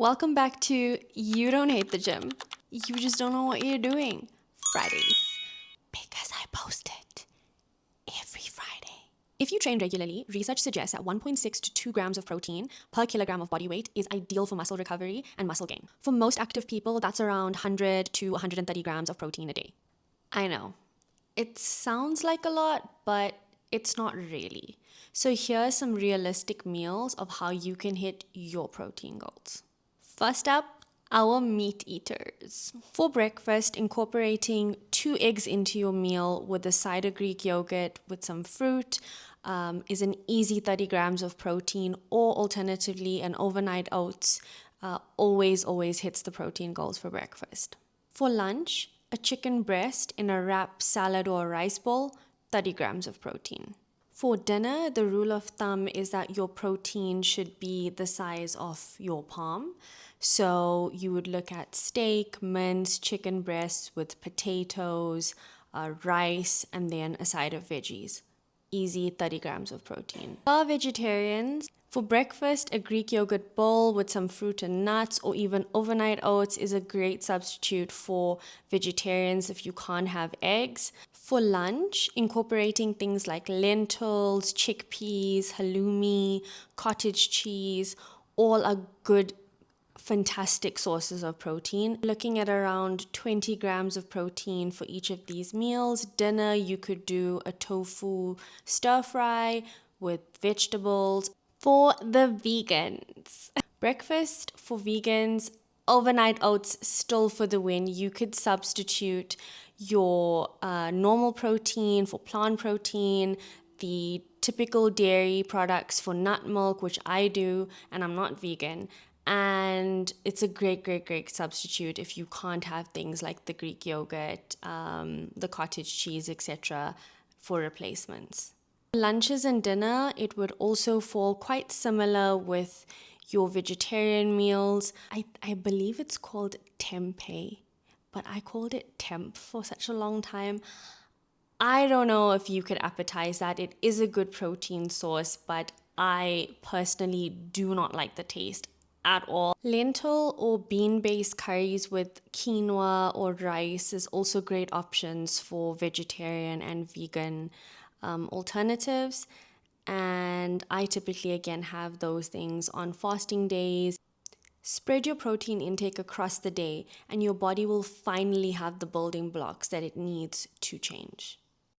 Welcome back to You Don't Hate the Gym. You just don't know what you're doing. Fridays. Because I post it every Friday. If you train regularly, research suggests that 1.6 to 2 grams of protein per kilogram of body weight is ideal for muscle recovery and muscle gain. For most active people, that's around 100 to 130 grams of protein a day. I know. It sounds like a lot, but it's not really. So here are some realistic meals of how you can hit your protein goals. First up, our meat eaters. For breakfast, incorporating 2 eggs into your meal with a side of Greek yogurt with some fruit is an easy 30 grams of protein, or alternatively, an overnight oats always hits the protein goals for breakfast. For lunch, a chicken breast in a wrap, salad, or a rice bowl, 30 grams of protein. For dinner, the rule of thumb is that your protein should be the size of your palm. So you would look at steak, mince, chicken breasts with potatoes, rice, and then a side of veggies. Easy 30 grams of protein. For vegetarians, for breakfast, a Greek yogurt bowl with some fruit and nuts, or even overnight oats is a great substitute for vegetarians if you can't have eggs. For lunch, incorporating things like lentils, chickpeas, halloumi, cottage cheese, all are good, fantastic sources of protein. Looking at around 20 grams of protein for each of these meals. Dinner, you could do a tofu stir fry with vegetables. For the vegans, breakfast for vegans, overnight oats still for the win. You could substitute your normal protein for plant protein, the typical dairy products for nut milk, which I do, and I'm not vegan. And it's a great substitute if you can't have things like the Greek yogurt, the cottage cheese, etc. for replacements. Lunches and dinner, it would also fall quite similar with your vegetarian meals. I believe it's called tempeh, but I called it temp for such a long time. I don't know if you could appetize that. It is a good protein source, but I personally do not like the taste at all. Lentil or bean-based curries with quinoa or rice is also great options for vegetarian and vegan alternatives. And I typically again have those things on fasting days. Spread your protein intake across the day, and your body will finally have the building blocks that it needs to change.